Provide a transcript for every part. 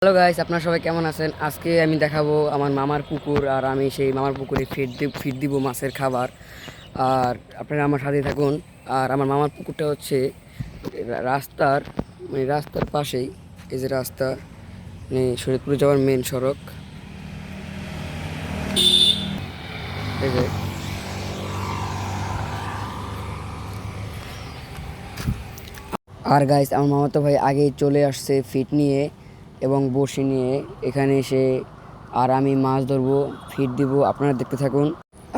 Hello guys, আপনারা সবাই কেমন আছেন? আজকে আমি দেখাবো আমার মামার পুকুর, আর আমি সেই মামার পুকুরে ফিড দিব মাছের খাবার। আর আপনারা আমার সাথে থাকুন। আর আমার মামার পুকুরটা হচ্ছে রাস্তার রাস্তার পাশেই। এই যে রাস্তা, শরীয়তপুর যাওয়ার মেন সড়ক, এই যে। আর গাইস, আমার মামাতো ভাই আগেই চলে আসছে ফিট নিয়ে এবং বড়শি নিয়ে এখানে এসে। আর আমি মাছ ধরবো, ফিট দিব, আপনারা দেখতে থাকুন।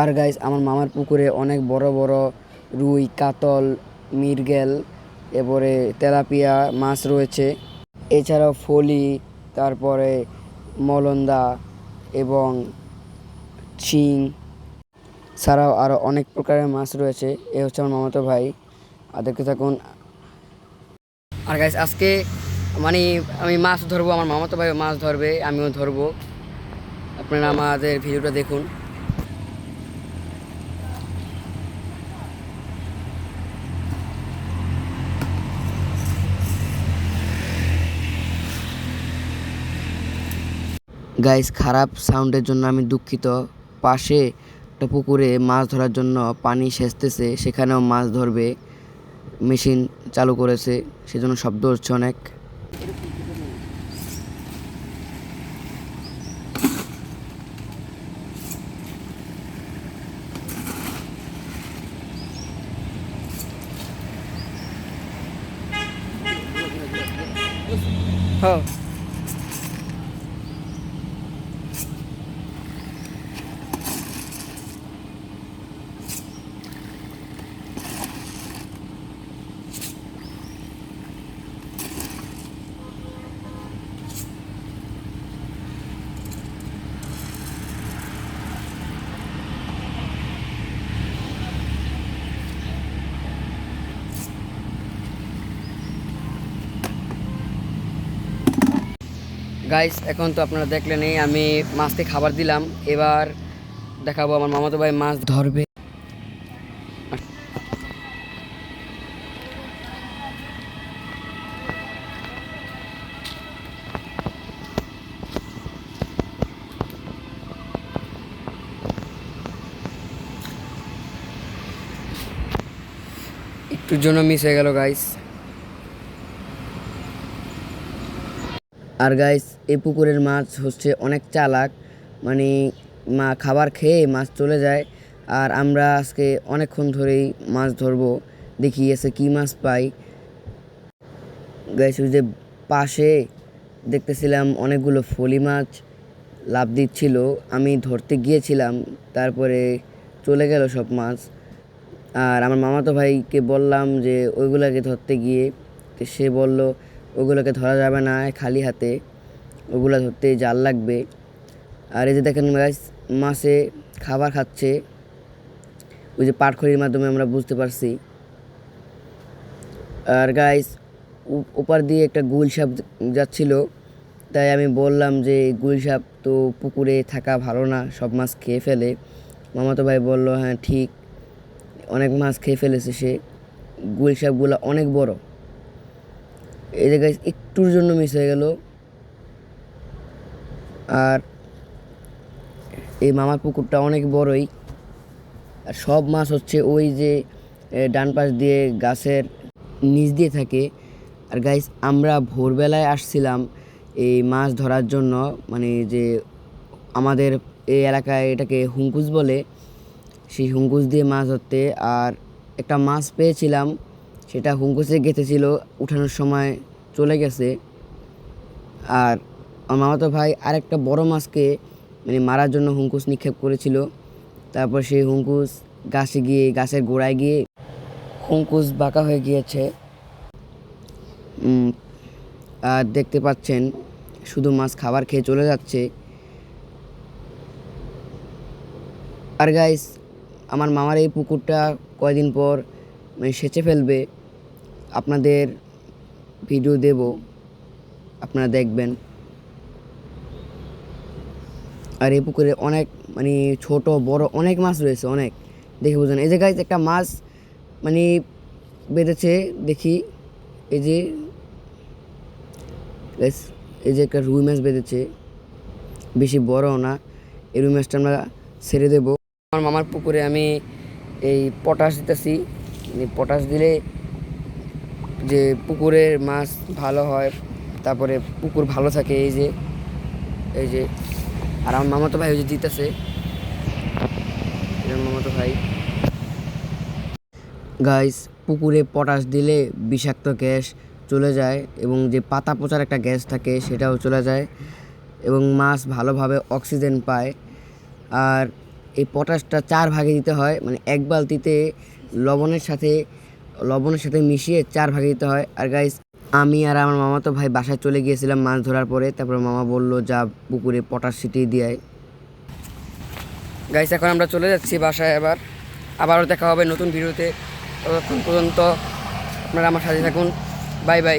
আর গাইস, আমার মামার পুকুরে অনেক বড় বড় রুই, কাতল, মৃগেল, এরপরে তেলাপিয়া মাছ রয়েছে। এছাড়াও ফলি, তারপরে মলন্দা এবং শিং ছাড়াও আরও অনেক প্রকারের মাছ রয়েছে। এ হচ্ছে আমার মামাতো ভাই, আর দেখতে থাকুন। আর গাইস, আজকে মানে আমি মাছ ধরবো, আমার মামাতো ভাই মাছ ধরবে, আমিও ধরবো। আপনারা আমাদের ভিডিওটা দেখুন। গাইস, খারাপ সাউন্ডের জন্য আমি দুঃখিত। পাশে একটা পুকুরে মাছ ধরার জন্য পানি সেচতেছে, সেখানেও মাছ ধরবে, মেশিন চালু করেছে, সেজন্য শব্দ হচ্ছে অনেক। হ্যাঁ। গাইস, এখন তো আপনারা দেখলেনই আমি মাছকে খাবার দিলাম। এবার দেখাবো আমার মামাতো ভাই মাছ ধরবে। একটুর জন্য মিস হয়ে গেল গাইস। আর গাইস, এই পুকুরের মাছ হচ্ছে অনেক চালাক, মানে খাবার খেয়ে মাছ চলে যায়। আর আমরা আজকে অনেকক্ষণ ধরেই মাছ ধরবো, দেখি এসে কি মাছ পাই। গাইস, ওই যে পাশে দেখতেছিলাম অনেকগুলো ফলি মাছ লাফ দিচ্ছিল, আমি ধরতে গিয়েছিলাম, তারপরে চলে গেল সব মাছ। আর আমার মামাতো ভাইকে বললাম যে ওইগুলোকে ধরতে গিয়ে, তো সে বলল ওগুলোকে ধরা যাবে না খালি হাতে, ওগুলো ধরতে জাল লাগবে। আর এই যে দেখেন গাইস, মাছে খাবার খাচ্ছে, ওই যে পাটখড়ির মাধ্যমে আমরা বুঝতে পারছি। আর গাইস, ওপার দিয়ে একটা গুলসাপ যাচ্ছিল, তাই আমি বললাম যে গুলসাপ তো পুকুরে থাকা ভালো না, সব মাছ খেয়ে ফেলে। মামাতো ভাই বলল হ্যাঁ ঠিক, অনেক মাছ খেয়ে ফেলেছে সে। গুলসাপগুলো অনেক বড়। এই যে গাইস, একটুর জন্য মিস হয়ে গেল। আর এই মামার পুকুরটা অনেক বড়ই, আর সব মাছ হচ্ছে ওই যে ডান পাশ দিয়ে গাছের নিচ দিয়ে থাকে। আর গাইস, আমরা ভোরবেলায় আসছিলাম এই মাছ ধরার জন্য, মানে যে আমাদের এই এলাকায় এটাকে হুঙ্কুস বলে, সেই হুঙ্কুস দিয়ে মাছ ধরতে। আর একটা মাছ পেয়েছিলাম, সেটা হুঙ্কুসে গেঁথেছিল, উঠানোর সময় চলে গেছে। আর আমার মামাতো ভাই আরেকটা বড় মাছকে মানে মারার জন্য হুঙ্কুস নিক্ষেপ করেছিল, তারপর সেই হুঙ্কুস গাছে গিয়ে, গাছের গোড়ায় গিয়ে হুঙ্কুস বাঁকা হয়ে গিয়েছে। আর দেখতে পাচ্ছেন শুধু মাছ খাবার খেয়ে চলে যাচ্ছে। আর গাইস, আমার মামার এই পুকুরটা কয়দিন পর মানে সেচে ফেলবে, আপনাদের ভিডিও দেব, আপনারা দেখবেন। আর এই পুকুরে অনেক মানে ছোট বড় অনেক মাছ রয়েছে, অনেক দেখে বুঝুন। এই যে গাইস, একটা মাছ মানে বেঁধেছে দেখি, এই যে গাইস, এই যে একটা রুই মাছ বেঁধেছে, বেশি বড়ও না। এই রুই মাছটা আমরা ছেড়ে দেব। আমার মামার পুকুরে আমি এই পটাশ দিতেছি। পটাশ দিলে যে পুকুরের মাছ ভালো হয়, তারপরে পুকুর ভালো থাকে। এই যে আর আমার মামাতো ভাই ওই যে দিতেছে, মামাতো ভাই। গাইস, পুকুরে পটাশ দিলে বিষাক্ত গ্যাস চলে যায় এবং যে পাতা পচার একটা গ্যাস থাকে সেটাও চলে যায় এবং মাছ ভালোভাবে অক্সিজেন পায়। আর এই পটাশটা 4 ভাগে দিতে হয়, মানে এক বালতিতে লবণের সাথে মিশিয়ে 4 ভাগে দিতে হয়। আর গাইস, আমি আর আমার মামাতো ভাই বাসায় চলে গিয়েছিলাম মাছ ধরার পরে। তারপর মামা বলল যা পুকুরে পটাশ ছিটিয়ে দিয়ে। গাইস, এখন আমরা চলে যাচ্ছি বাসায়। আবারও দেখা হবে নতুন ভিডিওতে। ততক্ষণ পর্যন্ত আপনারা আমার সাথে থাকুন। Bye bye.